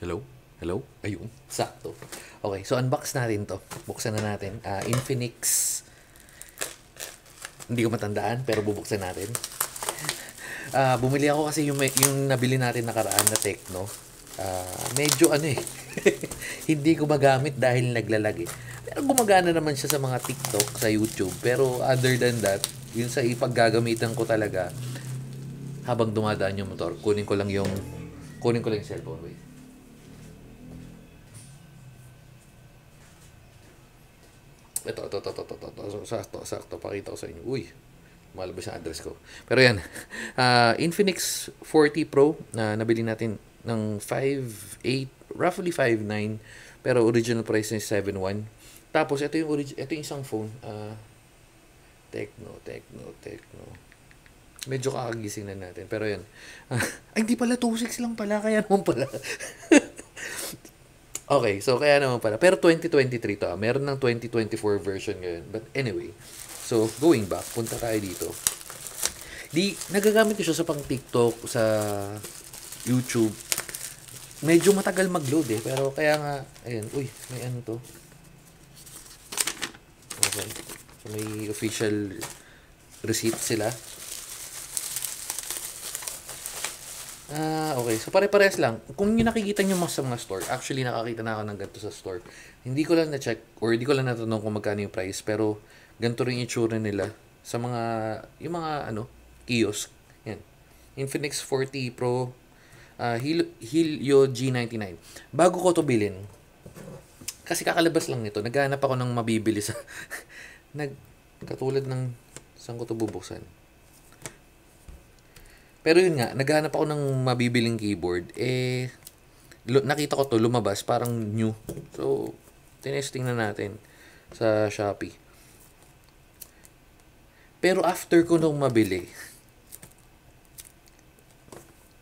Hello? Hello? Ayun, sakto. Okay, so unbox natin to. Buksan na natin. Infinix. Hindi ko matandaan, pero bubuksan natin. Bumili ako kasi yung nabili natin nakaraan na Tecno. Medyo ano eh. Hindi ko magamit dahil naglalag eh. Pero gumagana naman siya sa mga TikTok, sa YouTube. Pero other than that, yun sa ipaggagamitan ko talaga habang dumadaan yung motor. Kunin ko lang yung cellphone. Wait. Ito. Sakto. Pakita ko sa inyo. Uy, malabas ang address ko. Pero yan, Infinix 40 Pro na nabili natin ng 5.8, roughly 5.9, pero original price is 7.1. Tapos, ito yung isang phone. Tecno. Medyo kakagising na natin. Pero yan. Ay, hindi pala. 2.6 lang pala. Kaya naman pala. Okay, so kaya naman pala. Pero 2023 to. Meron ng 2024 version ngayon. But anyway, so going back, punta tayo dito. Nagagamit ko siya sa pang TikTok, sa YouTube. Medyo matagal mag-load eh. Pero kaya nga, ayan, uy, may ano to. Okay. So may official receipt sila. Okay. So, pare-pares lang. Kung yung nakikita nyo sa mga store, actually, nakakita na ako ng ganito sa store. Hindi ko lang na-check, or hindi ko lang natanong kung magkano yung price, pero ganito rin yung itsura nila sa yung mga, kiosk. Yan. Infinix 40 Pro, Helio G99. Bago ko to bilhin, kasi kakalabas lang nito, naghahanap ako ng mabibili sa, katulad ng, saan ko to bubuksan? Pero yun nga, naghanap ako ng mabibiling keyboard. Nakita ko to lumabas, parang new. So, tinesting na natin sa Shopee. Pero after ko nung mabili,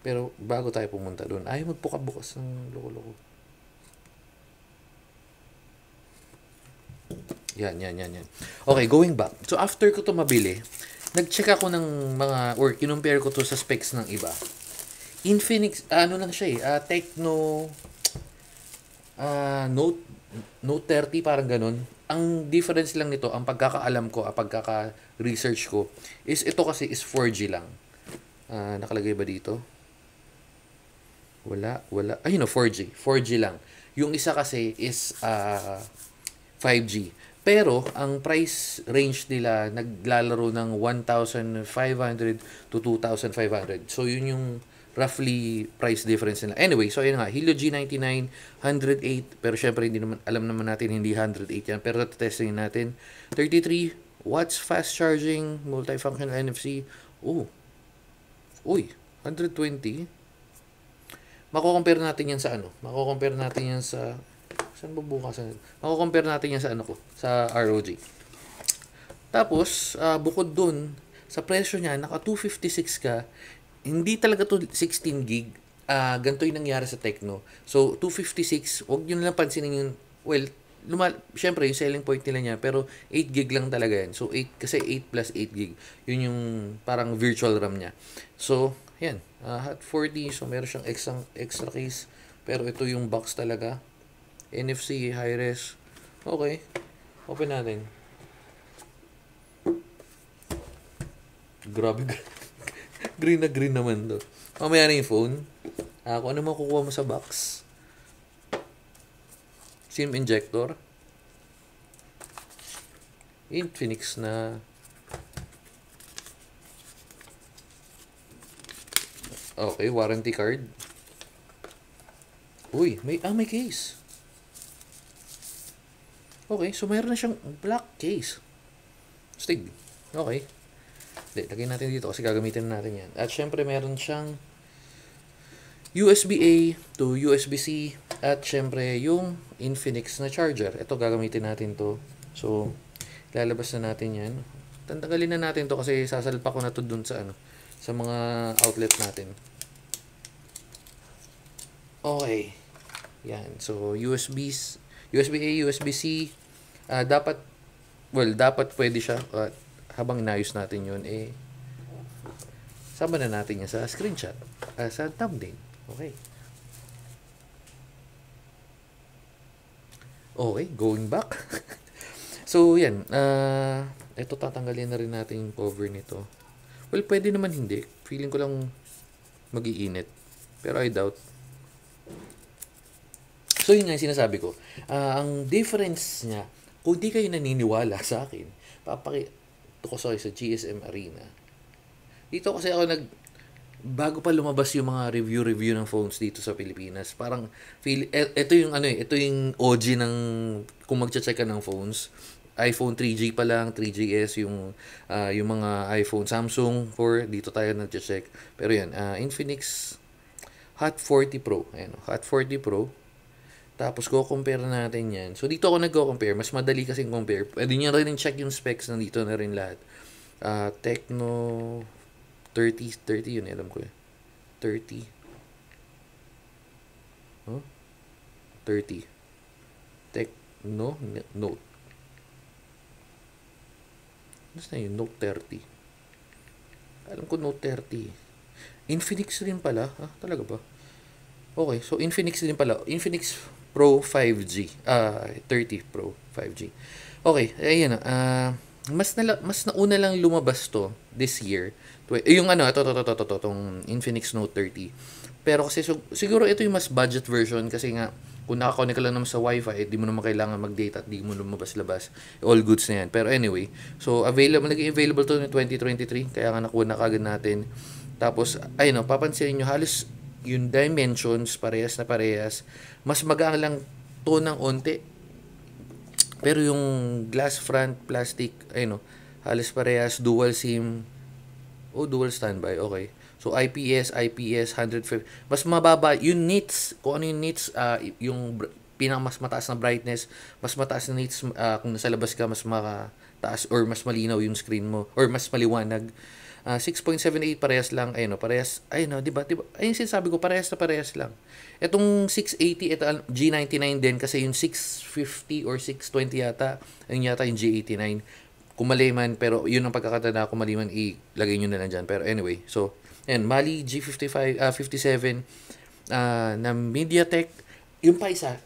pero bago tayo pumunta doon, ayaw magbukas ng loko-loko. Yan. Okay, going back. So, after ko to mabili, nag-check ako ng or kinumpare ko to sa specs ng iba. Infinix, lang siya eh, Tecno, Note 30, parang ganun. Ang difference lang nito, ang pagkakaalam ko, pagkaka-research ko, is ito kasi is 4G lang. Nakalagay ba dito? Wala. Ayun, 4G. 4G lang. Yung isa kasi is 5G. Pero, ang price range nila, naglalaro ng 1,500 to 2,500. So, yun yung roughly price difference nila. Anyway, so yun nga, Helio G99, 108. Pero, syempre, alam naman natin, hindi 108 yan. Pero, testing natin. 33 watts fast charging, multifunctional NFC. Uy, 120. Mako-compare natin yan sa saan bubukasan? Mako-compare natin yan sa sa ROG. Tapos, bukod dun, sa presyo niya, naka 256 ka, hindi talaga to 16 gig. Ganito yung nangyari sa Tecno. So, 256, wag nyo nalang pansinin yung, syempre, yung selling point nila niya, pero 8 gig lang talaga yan. So, kasi 8 plus 8 gig, yun yung parang virtual RAM niya. So, yan. Hot 40, so meron siyang extra case, pero ito yung box talaga. NFC, high-res. Okay. Open natin. Grabe. Green na green naman to. Mamaya na yung phone. Kung ano makukuha mo sa box. SIM injector. Infinix na. Okay, warranty card. Uy, may case. Okay, so mayroon na siyang black case. Stig. Okay. Lagay natin dito kasi gagamitin natin yan. At syempre meron siyang USB-A to USB-C. At syempre yung Infinix na charger. Ito gagamitin natin to. So, lalabas na natin yan. Tanggalin na natin to kasi sasalpa ko na to dun sa sa mga outlet natin. Okay. Yan. So, USB-A, USB-C. Dapat pwede siya. Habang inayos natin yun, sama na natin yan sa screenshot. Sa thumbnail. Okay. Okay, going back. So, yan. Ito tatanggalin na rin natin yung cover nito. Well, pwede naman hindi. Feeling ko lang mag-iinit. Pero I doubt. So, yun nga yung sinasabi ko. Ang difference niya, kung di kayo naniniwala sa akin, papakita ko sa GSM Arena. Dito kasi ako bago pa lumabas yung mga review ng phones dito sa Pilipinas, parang ito yung ito yung OG ng kung magche-check ka ng phones. iPhone 3G pa lang, 3GS yung mga iPhone, Samsung 4 dito tayo nagche-check. Pero yan, Infinix Hot 40 Pro. Ayan, Hot 40 Pro. Tapos compare natin yan. So dito ako nagko-compare, mas madali kasing compare. Pwede niyo rin check yung specs, nandito na rin lahat. Tecno 30 yun, alam ko eh. 30. Oh? 30. Tecno Note. Ano na yun? Note 30. Alam ko Note 30. Infinix rin pala. Talaga ba? Okay, so Infinix din pala. Infinix Pro 5G. 30 Pro 5G. Okay, ayun na. Mas nauna lang lumabas to this year. Yung itong Infinix Note 30. Pero kasi siguro ito yung mas budget version kasi nga kung nakakonect ka lang naman sa Wi-Fi, di mo naman kailangan mag-data at di mo lumabas-labas. All goods na yan. Pero anyway, so naging available to in 2023, kaya nga nakuha na kagad natin. Tapos, ayun, papansinin nyo, halos yung dimensions, parehas na parehas. Mas magaan lang to ng onte. Pero yung glass front, plastic, ayun, halos parehas, dual SIM, dual standby, okay. So, IPS, 150. Mas mababa, yung nits, kung ano yung nits, yung mas mataas na brightness, mas mataas na nits, kung nasa labas ka, mas mataas or mas malinaw yung screen mo, or mas maliwanag. 6.78 parehas lang, di ba? Ayun sinasabi ko, parehas na parehas lang. Itong 680, ito G99 din, kasi yung 650 or 620 yata, ayun yata yung G89. Kung mali man, pero yun ang pagkakatanda, kung mali man, ilagay nyo na lang dyan. Pero anyway, so, ayan, Mali G55, 57 na MediaTek. Yung pa isa,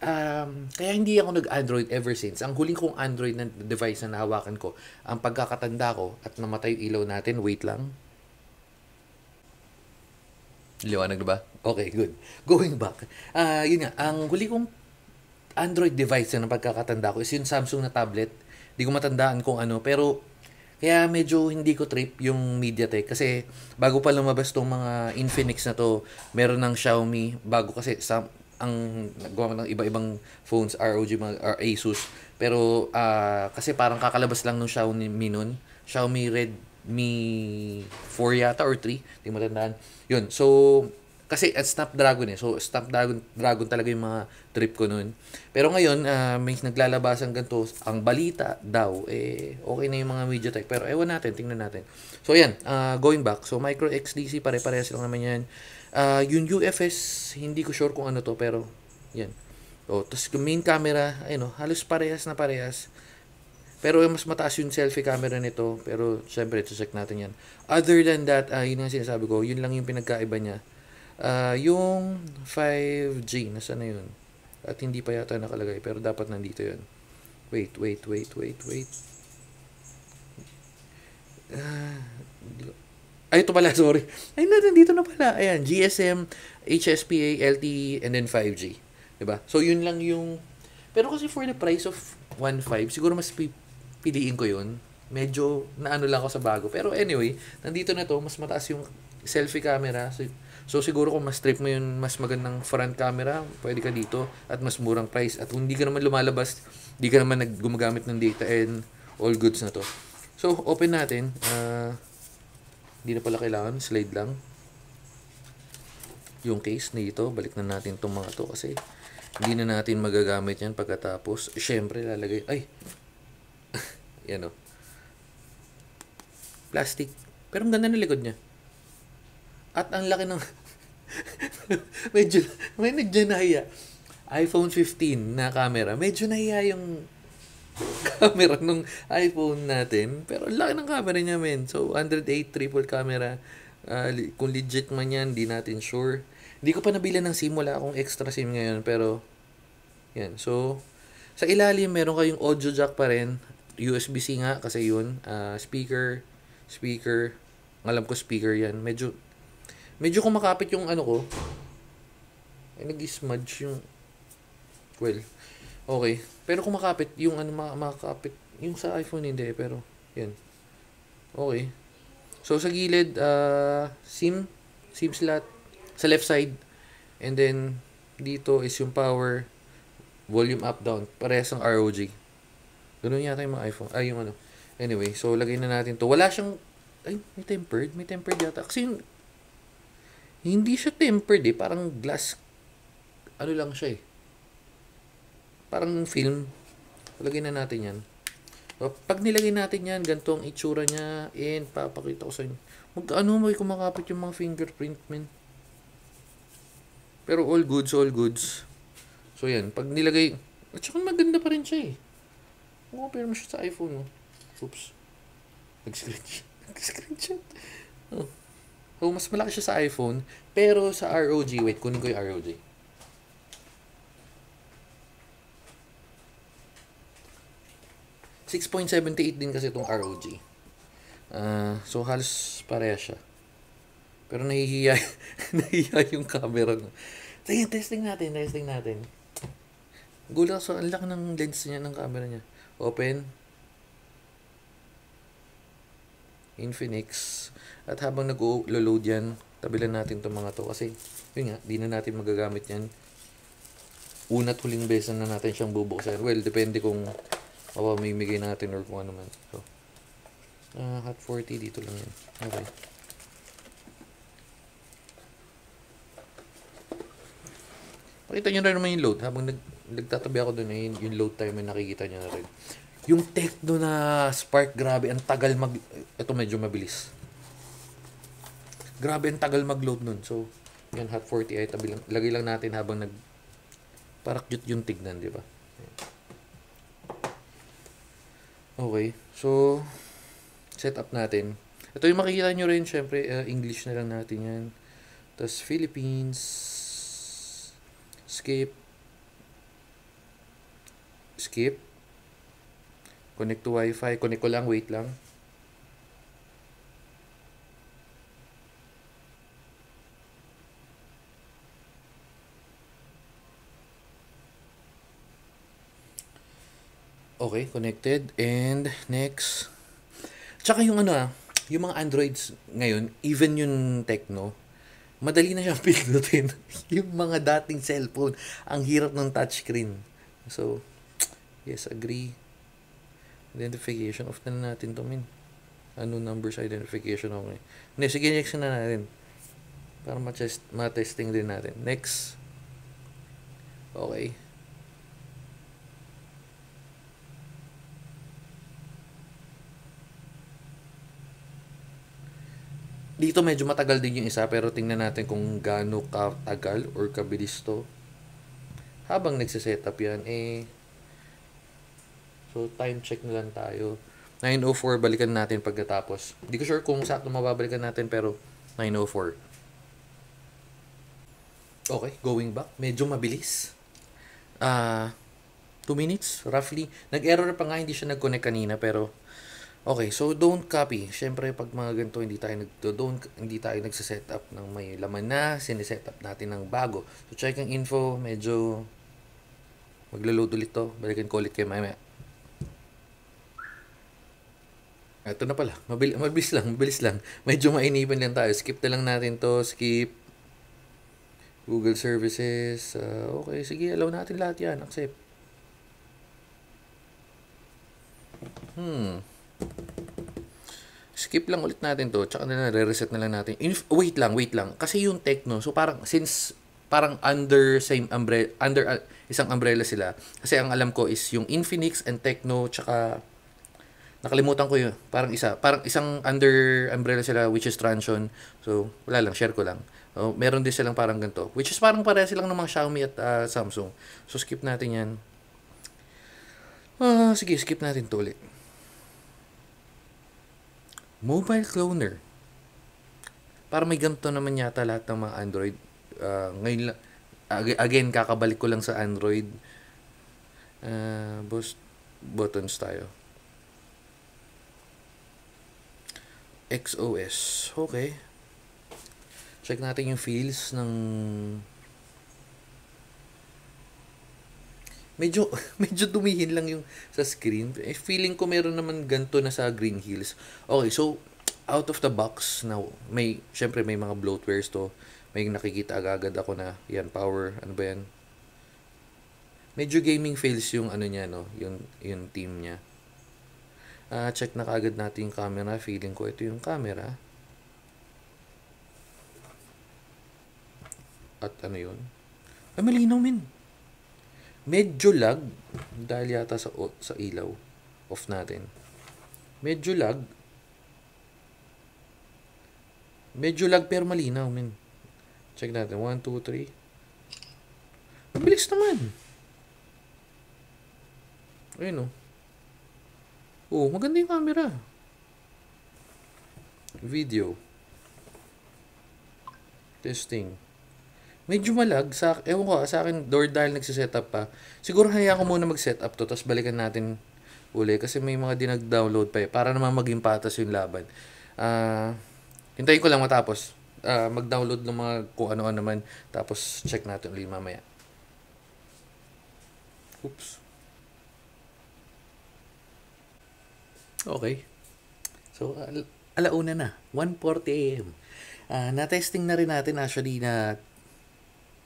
kaya hindi ako nag-Android ever since. Ang huling kong Android na device na nahawakan ko, ang pagkakatanda ko at namatay yung ilaw natin, wait lang. Liwanag na ba? Okay, good. Going back. Yun nga, ang huli kong Android device na pagkakatanda ko is yung Samsung na tablet. Di ko matandaan kung ano, pero kaya medyo hindi ko trip yung MediaTek kasi bago pa lumabas tong mga Infinix na to, meron ng Xiaomi, bago kasi ang nagawa ng iba-ibang phones, ROG, mga Asus. Pero kasi parang kakalabas lang ng Xiaomi nun. Xiaomi Redmi 4 yata or 3, hindi mo tandaan. Yun, so kasi at Snapdragon So Snapdragon talaga yung mga trip ko noon. Pero ngayon, may naglalabasan ganito, ang balita daw okay na yung mga MediaTek, pero ewan natin, tingnan natin. So ayan, going back. So micro XDC, pare-parehas lang naman yan. Yung UFS, hindi ko sure kung ano to, pero yan. Tapos yung main camera, halos parehas na parehas. Pero mas mataas yung selfie camera nito, pero syempre, check natin yan. Other than that, yun ang sinasabi ko, yun lang yung pinagkaiba niya. Yung 5G, nasa na yun? At hindi pa yata nakalagay, pero dapat nandito yun. Wait. Ito pala, sorry. Nandito na pala. Ayan, GSM, HSPA, LTE, and then 5G. Diba? So, yun lang yung... Pero kasi for the price of 1.5, siguro mas piliin ko yun. Medyo naano lang ako sa bago. Pero anyway, nandito na to, mas mataas yung selfie camera. So siguro kung mas trip mo yung mas magandang front camera, pwede ka dito at mas murang price. At kung hindi ka naman lumalabas, hindi ka naman gumagamit ng data and all goods na to. So open natin. Hindi na pala kailangan, slide lang. Yung case na ito, balik na natin itong mga to kasi hindi na natin magagamit yan pagkatapos. Syempre lalagay, yan o. Plastic. Pero ang ganda ng likod niya. At ang laki ng medyo nahiya. iPhone 15 na camera. Medyo nahiya yung camera ng iPhone natin. Pero ang laki ng camera niya, men. So, 108 triple camera. Kung legit man yan, di natin sure. Hindi ko pa nabila ng SIM. Wala akong extra SIM ngayon. Pero, yan. So, Sa ilalim, meron kayong audio jack pa rin. USB-C nga kasi yun. Speaker. Alam ko speaker yan. Medyo kumakapit yung ano ko. Ay, nag-smudge yung... Well, okay. Pero kumakapit yung ano, makakapit. Yung sa iPhone hindi, pero yan. Okay. So, sa gilid, SIM slot. Sa left side. And then, dito is yung power, volume up, down. Parehas ng ROG. Ganun yata yung mga iPhone. Yung ano. Anyway, so lagay na natin to. Wala siyang, may tempered. May tempered yata. Kasi hindi siya tempered eh. Parang glass. Ano lang siya eh. Parang film. Lagay na natin yan. So, pag nilagay natin yan, ganito ang itsura niya. And papakita ko sa inyo. May kumakapit yung mga fingerprint, man. Pero all goods. So yan, pag nilagay, at saka maganda pa rin siya eh. Compare mo siya sa iPhone, no? Oops. Nag-screenshot. Oh. So, mas malaki siya sa iPhone, pero sa ROG, wait, kunin ko yung ROG. .78 din kasi itong ROG. So, halos pareha siya. Pero nahihiya yung camera. Sige, testing natin. Gulat so ang laki ng lens niya, ng camera niya. Open. Infinix. At habang nag-load yan, tabilan natin itong mga to. Kasi, yun nga, di na natin magagamit yan. Una't huling beses na natin siyang bubuksan. Well, depende kung mamimigay natin or kung ano man. So, Hot 40, dito lang yan. Okay. Pakita nyo na naman yung load. Habang nagtatabi ako doon, yung load time ay nakikita nyo na rin. Yung Tecno na Spark, grabe, ang tagal ito medyo mabilis. Grabe, ang tagal mag-load nun. So, yan, Hot 40 ay tabi lang. Lagay lang natin habang parang cute yung tignan, di ba? Okay, so, set up natin. Ito yung makikita nyo rin, syempre, English na lang natin yan. Tapos, Philippines. Skip. Connect to Wi-Fi. Connect ko lang. Wait lang. Okay, connected. And next. Tsaka yung yung mga Androids ngayon, even yung Tecno, madali na siyang pindutin. Yung mga dating cellphone, ang hirap ng touchscreen. So, yes, agree. Identification, off na natin to, min. Ano numbers identification, okay. Hindi, sige, next na natin. Para ma-testing din natin. Next. Okay. Dito medyo matagal din yung isa, pero tingnan natin kung gaano katagal or kabilis to. Habang nagsisetup yan, so time check na lang tayo. 9:04, balikan natin pagkatapos. Hindi ko sure kung sakto mababalikan natin, pero 9:04. Okay, going back. Medyo mabilis. 2 minutes, roughly. Nag-error pa nga, hindi siya nag-connect kanina, pero okay, so don't copy. Siyempre, pag mga ganito, hindi tayo nagsiset up ng may laman na, siniset up natin ng bago. So, check ang info, medyo maglo-load ulit to. Balikan ko ulit kayo mamaya. Ito na pala. Mabilis lang. Medyo mainipan lang tayo. Skip na lang natin to. Skip. Google Services. Okay, sige, allow natin lahat yan. Accept. Skip lang ulit natin to. Tsaka na re-reset na lang natin. Wait lang. Kasi yung Tecno, so parang under isang umbrella sila. Kasi ang alam ko is yung Infinix and Tecno, tsaka nakalimutan ko yun. Parang isang under umbrella sila, which is Transsion. So, wala lang, share ko lang. Meron din silang parang ganito, which is parang pareha silang ng mga Xiaomi at Samsung. So, skip natin yan. Sige, skip natin to ulit. Mobile cloner. Para may ganito naman yata lahat ng mga Android. Ngayon, again, kakabalik ko lang sa Android. Boost buttons tayo. XOS. Okay. Check natin yung feels ng medyo medyo dumihin lang yung sa screen. Feeling ko meron naman ganto na sa Green Hills. Okay, so out of the box now, syempre may mga bloatwares to. May nakikita agad ako na yan power, ano ba yan? Medyo gaming feels yung ano niya, no, yung team niya. Check na kaagad natin yung camera. Feeling ko ito yung camera. At ano yun? Ay, malinaw min. Medyo lag. Dahil yata sa ilaw. Off natin. Medyo lag. Medyo lag pero malinaw min. Check natin. 1, 2, 3. Mabilis naman. Ayun o. Oh, maganda yung camera. Video. Testing. Medyo malag. Ewan ko, sa akin, door dahil nagsisetup pa. Siguro hayaan ko muna mag-setup to, tapos balikan natin uli. Kasi may mga dinag-download pa eh. Para naman maging patas yung laban. Hintayin ko lang matapos. Mag-download ng mga kung ano-ano naman. Tapos check natin ulit mamaya. Oops. Okay. So, alauna na. 1:40 a.m. Na-testing na rin natin actually na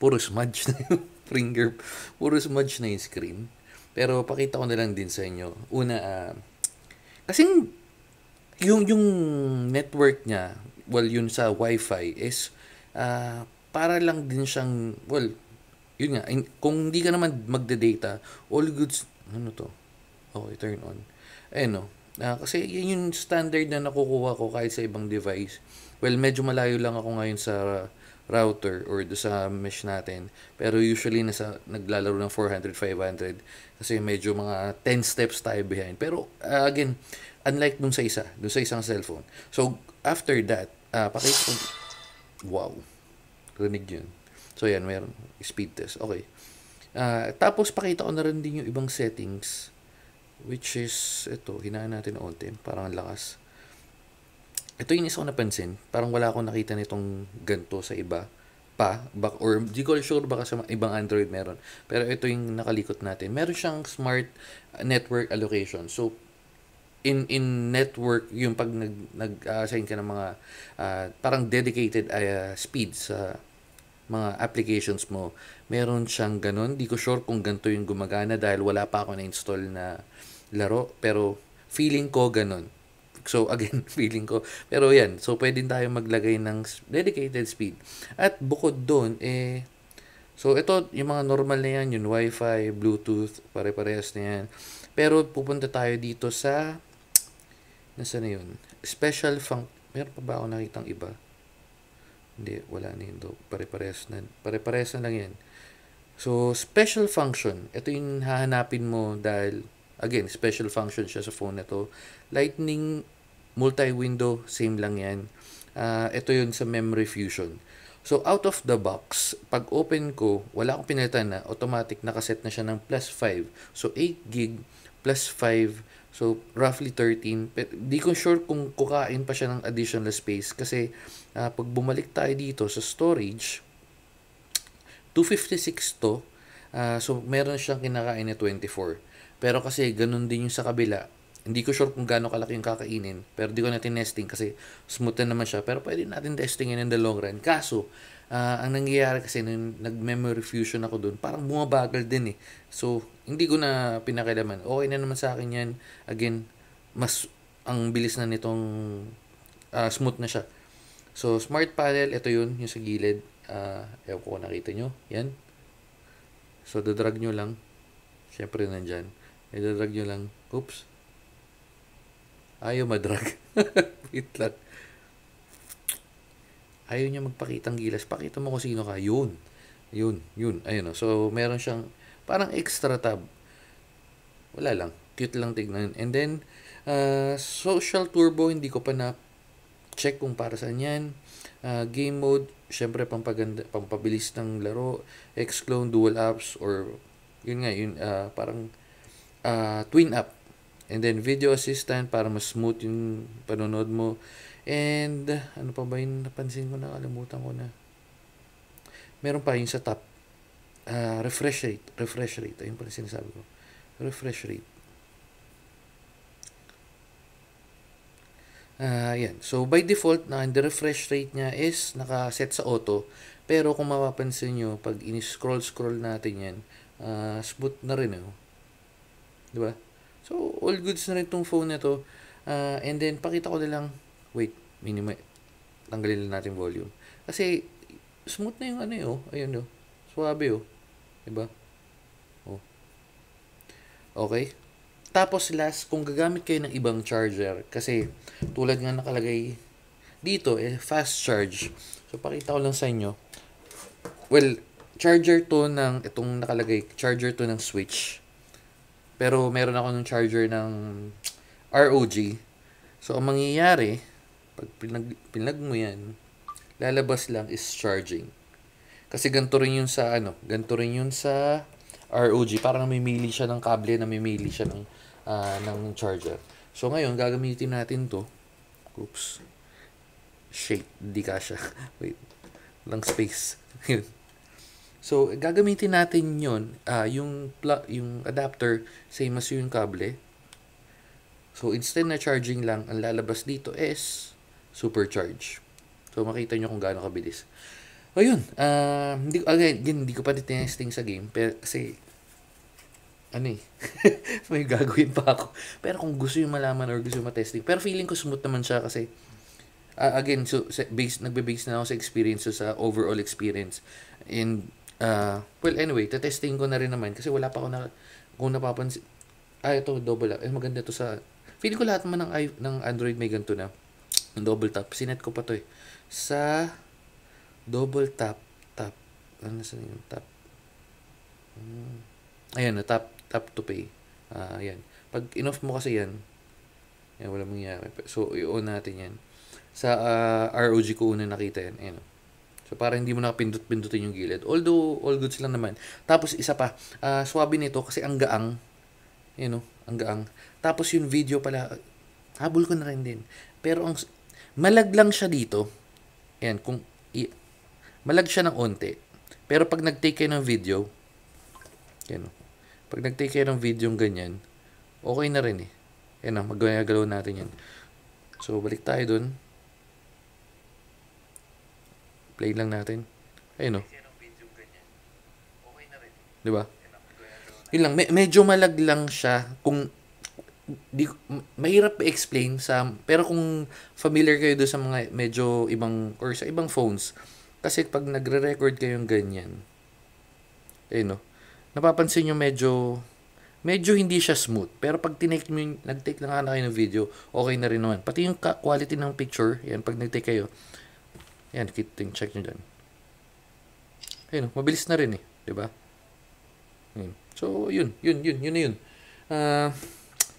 puro smudge na yung finger. Puro smudge na yung screen. Pero pakita ko na lang din sa inyo. Una, kasing yung network niya, well, yun sa Wi-Fi is para lang din siyang, well, yun nga, kung hindi ka naman magde-data, all goods, ano to? Okay, turn on. Ayun no. Kasi yun yung standard na nakukuha ko kahit sa ibang device. Well, medyo malayo lang ako ngayon sa router or do sa mesh natin. Pero usually naglalaro ng 400, 500 kasi medyo mga 10 steps tayo behind. Pero again, unlike dun sa isang cellphone. So, after that, pakita ko, wow, rinig yun. So, yan, mayroon speed test. Okay. Tapos, pakita ko na rin din yung ibang settings which is, ito, hinaan natin onte. Parang ang lakas. Ito yung isa ko napansin. Parang wala akong nakita nitong ganto sa iba pa. Or di ko sure baka sa ibang Android meron. Pero ito yung nakalikot natin. Meron siyang smart network allocation. So, in network, yung pag nag-assign ka ng mga parang dedicated speed sa mga applications mo, meron siyang ganun. Di ko sure kung ganito yung gumagana dahil wala pa ako na-install na laro. Pero feeling ko ganun. So again, feeling ko. Pero yan, so pwede tayo maglagay ng dedicated speed. At bukod doon, so ito, yung mga normal na yan, yung Wi-Fi, Bluetooth, pare-parehas na yan. Pero pupunta tayo dito sa, nasaan na yun? Special meron pa ba ako nakitang iba? Hindi, wala na yun. Pare-parehas na lang yan. So, special function. Ito yung hahanapin mo dahil, again, special function siya sa phone na to. Lightning, multi-window, same lang yan. Ito yun sa memory fusion. So, out of the box, pag open ko, wala akong pinalitan na, automatic nakaset na siya ng plus 5. So, 8 gig plus 5. So, roughly 13. Pero, di ko sure kung kukain pa siya ng additional space. Kasi, pag bumalik tayo dito sa storage, 256 to. So, meron siyang kinakain na 24. Pero kasi, ganun din yung sa kabila. Hindi ko sure kung gaano kalaki yung kakainin. Pero di ko natin nesting kasi smooth na naman siya. Pero pwede natin testingin in the long run. Kaso, ang nangyayari kasi nung nag-memory fusion ako dun, parang bumabagal din eh. So, hindi ko na pinakilaman. Okay na naman sa akin yan. Again, mas ang bilis na nitong smooth na siya. So, smart panel, ito yun, yung sa gilid. Ewan ko kung nakita nyo. Yan. So, dadrag nyo lang. Siyempre, nandyan. Dadrag nyo lang. Oops. Ayaw madrag. Wait lang. Ayaw niya magpakitang gilas. Pakita mo kung sino ka. Yun. Yun. Ayun o. So, meron siyang parang extra tab. Wala lang. Cute lang tignan. And then, social turbo, hindi ko pa na check kung para saan yan. Game mode, syempre pampabilis ng laro. X-clone, dual apps, or yun nga, yun, parang twin up. And then video assistant para mas smooth yung panonood mo. And ano pa ba yung napansin ko, nakalimutan ko na. Meron pa yung sa top. Refresh rate. Refresh rate. Ayun pala sinasabi ko. Refresh rate. Yan. So, by default, the refresh rate niya is nakaset sa auto. Pero kung mapapansin nyo, pag in-scroll natin yan, smooth na rin. Diba? So, all goods na rin itong phone na to. And then, pakita ko na lang, wait, tanggalin lang natin volume. Kasi, smooth na yung ayun suwabe diba? Okay. Tapos last, kung gagamit kayo ng ibang charger, kasi tulad nga nakalagay dito, fast charge. So, pakita ko lang sa inyo. Well, charger to ng, itong nakalagay, charger to ng Switch. Pero meron ako ng charger ng ROG. So, ang mangyayari, pag pinag mo yan, lalabas lang is charging. Kasi ganito rin yun sa ROG. Parang namimili siya ng kable, namimili siya ng charger. So, ngayon, gagamitin natin to. Oops. Shake. Di kasha. Wait. Walang space. So, gagamitin natin yun. Yung adapter, same as yung kable. So, instead na charging lang, ang lalabas dito is supercharge. So, makita nyo kung gaano kabilis. Ayun. Hindi ko pa testing sa game. Pero, kasi, may gagawin pa ako. Pero kung gusto yung malaman or gusto yung matesting. Pero feeling ko smooth naman siya kasi, nagbe-base na ako sa experience, sa overall experience. And, well, anyway, testing ko na rin naman kasi wala pa ako kung napapansin. Ito, double up. Maganda to sa, feeling ko lahat naman ng Android may ganito na. Yung double tap. Sinet ko pa to sa double tap. Ano sa yung tap? Ayan, tap to pay. Ayan. Pag in-off mo kasi yan, wala mangyayari. So, i-on natin yan. Sa ROG ko una nakita yan. Ayan. So, para hindi mo nakapindot-pindutin yung gilid. Although, all goods lang naman. Tapos, isa pa, swabe nito kasi ang gaang. Ang gaang. Tapos, yung video pala, habol ko na rin din. Pero, malag lang siya dito. Ayan, malag siya ng onte. Pero, pag nag-take kayo ng video, pag nag-take kayo ng video yung ganyan, okay na rin Ayan magagalaw natin yan. So, balik tayo dun. Play lang natin. Ayun diba? Yun lang. Medyo malag lang siya. Mahirap i-explain pero kung familiar kayo doon sa mga medyo ibang, or sa ibang phones, kasi pag nagre-record kayong ganyan, napapansin nyo medyo hindi siya smooth. Pero pag nag-take lang kayo ng video, okay na rin naman. Pati yung quality ng picture, yan, pag nag-take kayo, yan, check nyo dyan. Mabilis na rin diba? So, yun na yun.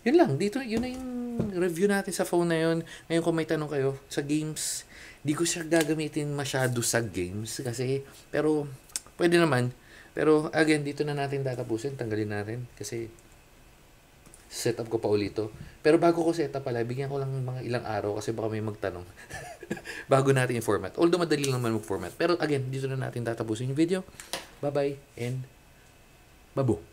Yun lang, dito, yun na yung review natin sa phone na yun. Ngayon kung may tanong kayo, sa games, di ko siya gagamitin masyado sa games kasi, pero, pwede naman. Pero, again, dito na natin tatapusin. Tanggalin natin. Kasi, setup ko pa ulito. Pero bago ko setup pala, bigyan ko lang mga ilang araw kasi baka may magtanong. Bago natin yung format. Although, madali lang naman mag-format. Pero, again, dito na natin tatapusin yung video. Bye-bye and babu.